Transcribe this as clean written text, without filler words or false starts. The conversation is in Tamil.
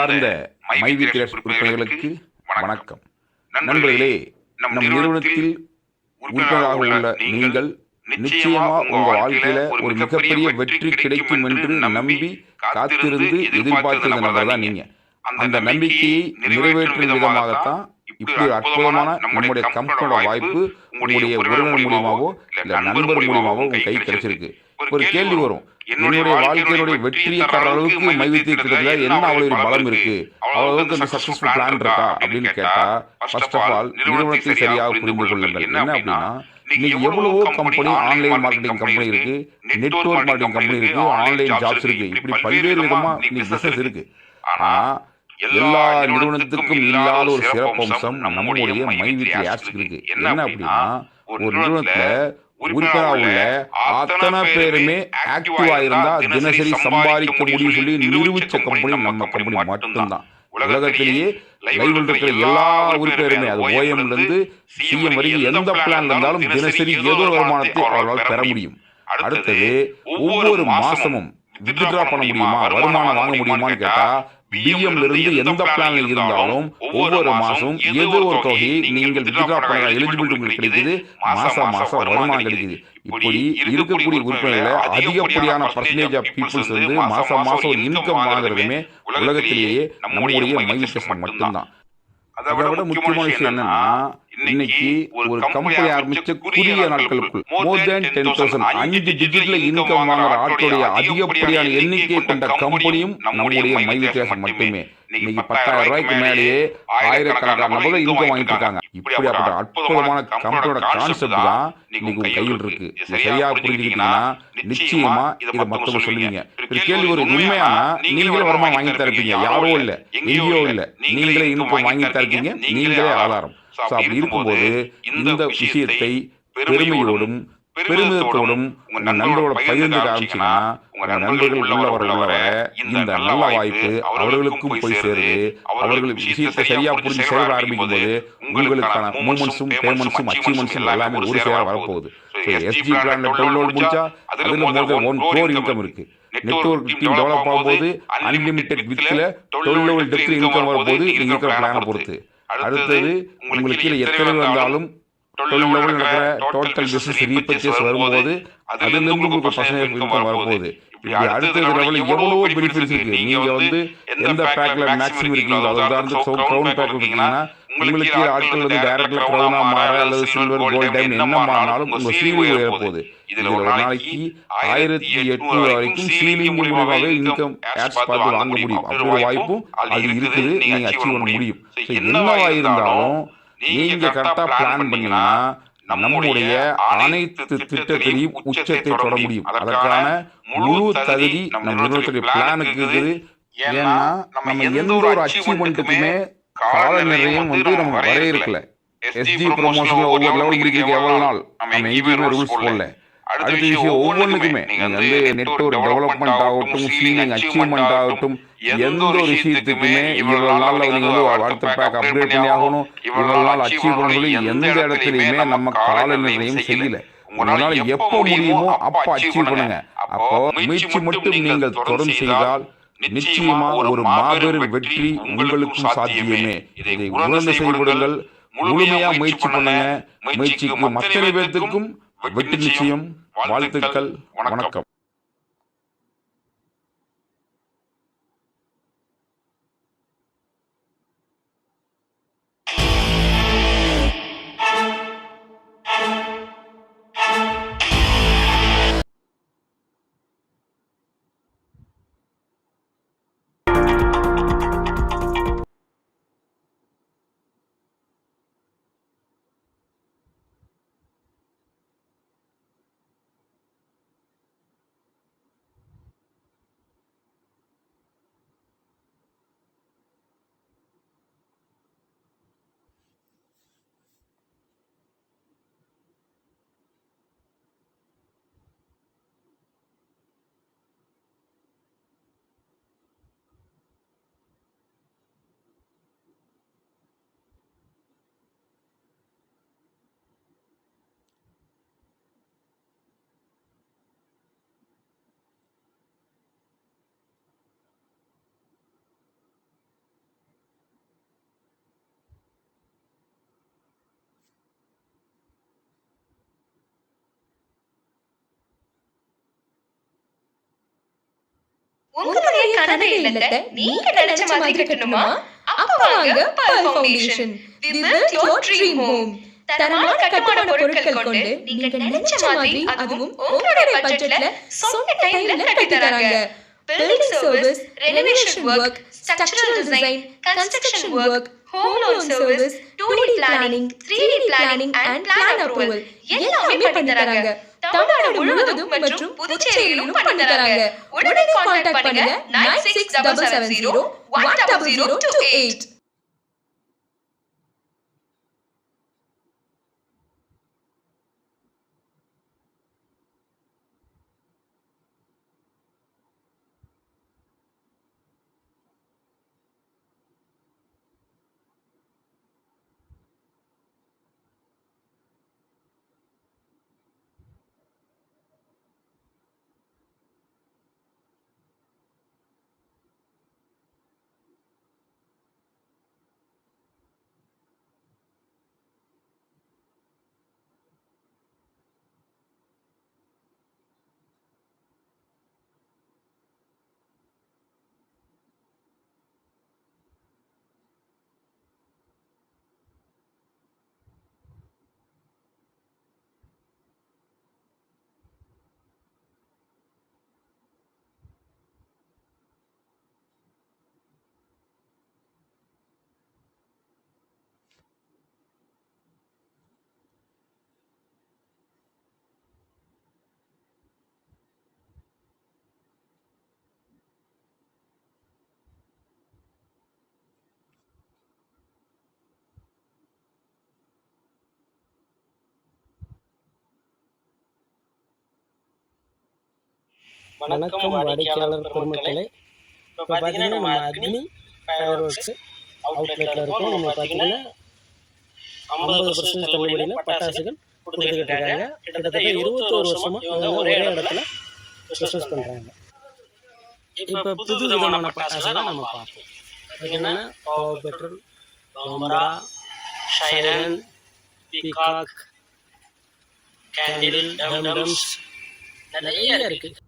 அன்பார்ந்த மைவி திரேஸ் உறுப்பினர்களுக்கு வணக்கம். நண்பர்களே, நம் நிறுவனத்தில் உறுப்பினராக உள்ள நீங்கள் நிச்சயமா உங்கள் வாழ்க்கையில ஒரு மிகப்பெரிய வெற்றி கிடைக்கும் என்று நம்பி காத்திருந்து எதிர்பார்த்திருந்த நபர் தான் நீங்க. அந்த நம்பிக்கையை நிறைவேற்றும் விதமாகத்தான் இப்படி ஒரு அற்புதமான நம்முடைய கம்பெனியோட வாய்ப்பு உங்களுடைய உறவினர் மூலியமாவோ இல்ல நண்பர் மூலியமாவோ உங்க கை கிடைச்சிருக்கு. ஒரு கேள்வி வரும், என்னுடைய வாழ்க்கையினுடைய வெற்றியை தர அளவுக்கு மைவித்தியத்துல என்ன அவ்வளவு பலம் இருக்கு, அவ்வளவுக்கு அந்த சக்சஸ்ஃபுல் பிளான் இருக்கா அப்படின்னு கேட்டா, ஃபர்ஸ்ட் ஆஃப் ஆல் நிறுவனத்தை சரியாக புரிந்து கொள்ளுங்கள். என்ன அப்படின்னா, இன்னைக்கு எவ்வளவோ கம்பெனி, ஆன்லைன் மார்க்கெட்டிங் கம்பெனி இருக்கு, நெட்வொர்க் மார்க்கெட்டிங் கம்பெனி இருக்கு, ஆன்லைன் ஜாப்ஸ் இருக்கு, இப்படி பல்வேறு விதமா இன்னைக்கு பிசினஸ் இருக்கு. ஆனா எல்லா நிறுவனத்துக்கும் இல்லாத ஒரு சிறப்பம்சம் நம்முடைய மைவித்தி ஆப்ஸ் இருக்கு. என்ன அப்படின்னா, ஒரு நிறுவனத்துல உறுப்பினராக உள்ள அத்தனை பேருமே ஆக்டிவா இருந்தா தினசரி சம்பாதிக்க முடியும் சொல்லி நிரூபிச்ச கம்பெனி நம்ம கம்பெனி மட்டும்தான். உலகத்திலேயே லைவ்ல இருக்கிற எல்லா உறுப்பினருமே, அது ஓஎம்ல இருந்து சிஎம் வரைக்கும் எந்த பிளான்ல இருந்தாலும் தினசரி ஏதோ வருமானத்தை அவர்களால் பெற முடியும். அடுத்தது, ஒவ்வொரு மாசமும் வித்ட்ரா பண்ண முடியுமா, வருமானம் வாங்க முடியுமான்னு கேட்டா, பிஎம்ல இருந்து எந்த பிளான்ல இருந்தாலும் ஒவ்வொரு மாசமும் ஏதோ ஒரு தொகையை நீங்கள் வித்ட்ரா பண்ண எலிஜிபிலிட்டி உங்களுக்கு கிடைக்குது, மாசம் வருமானம் கிடைக்குது. இப்படி இருக்கக்கூடிய உறுப்பினர்களை அதிகப்படியான பர்சன்டேஜ் ஆஃப் பீப்புள்ஸ் வந்து மாசம் ஒரு இன்கம் வாங்குறதுமே உலகத்திலேயே நம்முடைய மைவித்தியஸ் மட்டும்தான். அதை விட முக்கியமான விஷயம் என்னன்னா, இன்னைக்கு ஒரு கம்பெனி ஆரம்பிச்ச குறுகிய நாட்களுக்குள் மோர் தேன் 10,000 5 டிஜிட்ல இன்கம் வாங்குற ஆட்களுடைய அதிகப்படியான எண்ணிக்கை கொண்ட கம்பெனியும் நம்முடைய மைவித்தியஸ் மட்டுமே. இன்னைக்கு 10,000 ரூபாய்க்கு மேலேயே ஆயிரக்கணக்கான நபர்கள் இன்கம் வாங்கிட்டு இருக்காங்க. இப்படியாப்பட்ட அற்புதமான கம்பெனியோட கான்செப்ட் தான் இன்னைக்கு உங்க கையில் இருக்கு. சரியா புரிஞ்சுக்கிட்டீங்கன்னா நிச்சயமா இதை மற்றவங்க சொல்லுவீங்க. ஒரு கேள்வி, ஒரு உண்மையானா நீங்களே வருமானம் வாங்கி தரப்பீங்க, யாரோ இல்ல, எங்கேயோ இல்ல, நீங்களே இன்கம் வாங்கி தரப்பீங்க, நீங்களே ஆதாரம். அப்படி இருக்கும்போது இந்த விஷயத்தை பெருமையோடும் பெருமிதத்தோடும் உங்க நண்பர்களோட பகிர்ந்து ஆரம்பிச்சீங்கன்னா, உங்க நண்பர்கள் உள்ளவர இந்த நல்ல வாய்ப்பு அவர்களுக்கும் போய் சேருது. அவர்கள் விஷயத்தை சரியா புரிஞ்சு செயல்பட ஆரம்பிக்கும் போது உங்களுக்கான மூமெண்ட்ஸும் பேமெண்ட்ஸும் அச்சீவ்மெண்ட்ஸும் எல்லாமே ஒரு சேர வரப்போகுது. எஸ்ஜி பிளான்ல 12 முடிஞ்சா அதுல மோர் தென் 1 crore இன்கம் இருக்கு. நெட்வொர்க் டீம் டெவலப் ஆகும்போது அன்லிமிட்டெட் வித்ல 12 டெப்த் இன்கம் வரும்போது நீங்க இருக்கிற பிளானை பொறுத்து. அடுத்தது, உங்களுக்கு கீழே எத்தனை வந்தாலும் 12 லெவல் நடக்கிற டோட்டல் பிசினஸ் ரீபர்ச்சேஸ் வரும்போது அதுல இருந்து உங்களுக்கு பர்சன்டேஜ் இன்கம் வரப்போகுது. இப்படி அடுத்த லெவலில் எவ்வளவோ பெனிஃபிட்ஸ் இருக்கு. நீங்க வந்து எந்த பேக்ல மேக்ஸிமம் இருக்கீங்களோ, அது உதாரணத்துக்கு கிரவுன் பேக்ல இருக்கீங்கன்னா உங்களுக்கு கீழே ஆட்கள் வந்து டைரக்ட்ல கிரவுனா மாற அல்லது சில்வர் கோல்ட் டைம் என்ன மாறினாலும் உங்க சீலிங் உயர போகுது. இதுல ஒரு நாளைக்கு 1800 வரைக்கும் சீலிங் மூலமாகவே இன்கம் ஆட்ஸ் பார்த்து வாங்க முடியும். அப்படி ஒரு வாய்ப்பும் அது இருக்குது, நீங்க அச்சீவ் பண்ண முடியும். என்னவா இருந்தாலும் நீங்க கரெக்டா பிளான் பண்ணீங்கன்னா நம்முடைய அனைத்து திட்டத்திலையும் உச்சத்தை தொட முடியும். அதற்கான முழு தகுதி நம்ம நிறுவனத்துடைய பிளானுக்கு இருக்குது. ஏன்னா நம்ம எந்த ஒரு அச்சீவ்மெண்ட்டுக்குமே கால நிர்ணயம் வந்து நம்ம வரையறுக்கல. எஸ்ஜி ப்ரொமோஷன்ல ஒவ்வொரு லெவல் முடிக்கிறதுக்கு எவ்வளவு நாள் நம்ம எங்கேயுமே ரூல்ஸ் போடல. அடுத்த விஷயம், ஒவ்வொன்றுக்குமே நீங்க வந்து நெட்வொர்க் டெவலப்மெண்ட் ஆகட்டும், சீலிங் அச்சீவ்மெண்ட் ஆகட்டும், எந்த ஒரு விஷயத்துக்குமே இவ்வளவு நாள்ல நீங்க வந்து அடுத்த பேக் அப்கிரேட் பண்ணி ஆகணும், இவ்வளவு நாள் அச்சீவ் பண்ண சொல்லி எந்த இடத்துலயுமே நம்ம கால நிர்ணயம் செய்யல. உங்களால எப்ப முடியுமோ அப்ப அச்சீவ் பண்ணுங்க. அப்போ முயற்சி மட்டும் நீங்கள் தொடர்ந்து செய்தால் நிச்சயமா ஒரு மாபெரும் வெற்றி உங்களுக்கும் சாத்தியமே. இதை உணர்ந்து செயல்படுங்கள், முழுமையா முயற்சி பண்ணுங்க. முயற்சிக்கு மற்ற பேர்த்துக்கும் வெற்றி நிச்சயம். வாழ்த்துக்கள், வணக்கம். உங்களுடைய கனவு இல்லத்தை நீங்க நினைச்ச மாதிரி கட்டணுமா? அப்ப வாங்க Pearl Foundation. We built your dream home. தரமான கட்டுமான பொருட்கள் கொண்டு நீங்க நினைச்ச மாதிரி அதுவும் உங்களுடைய பட்ஜெட்ல சொன்ன டைம்ல கட்டி தராங்க. Building service, renovation work, structural design, construction work, home loan service, 2D planning, 3D planning and plan approval எல்லாமே பண்ணி தராங்க. தமிழ்நாடு முழுவதும் மற்றும் புதுச்சேரியிலும் பண்ணி தராங்க. உடனே கான்டாக்ட் பண்ணுங்க 9677010028. வணக்கம் வாடிக்கையாளர் பெருமக்களே. இப்போ பார்த்தீங்கன்னா நம்ம அக்னி ஃபயர் ஒர்க்ஸ் அவுட்லெட்டில் இருக்கோம். நம்ம பார்த்தீங்கன்னா 50% தள்ளுபடியில் பட்டாசுகள் கொடுத்துக்கிட்டு இருக்காங்க. கிட்டத்தட்ட 21 வருஷமாக இவங்க ஒரே இடத்துல பிஸ்னஸ் பண்ணுறாங்க. இப்போ புது விதமான பட்டாசுகளை நம்ம பார்ப்போம். என்னென்னா பவர் பெட்ரோல், பம்பரா, சைரன், பீகாக், கேண்டில், டம்டம்ஸ் நிறைய இருக்குது.